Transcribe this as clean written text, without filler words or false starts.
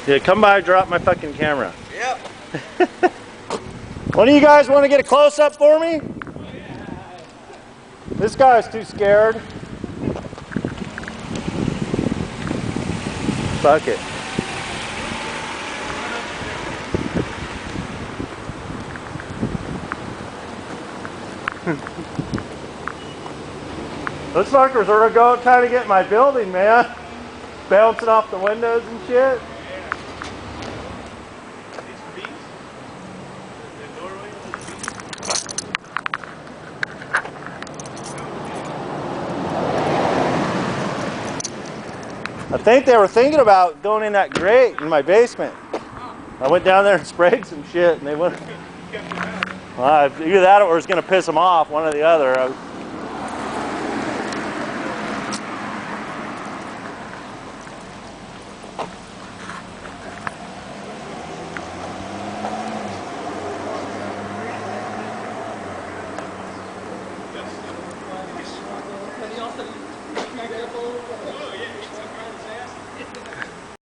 Yeah, come by, drop my fucking camera. Yep. One of you guys want to get a close-up for me? This guy's too scared. Fuck it. Those fuckers are trying to get in my building, man. Bouncing off the windows and shit. I think they were thinking about going in that grate in my basement. I went down there and sprayed some shit and they went. Well, either that or it's going to piss them off, one or the other.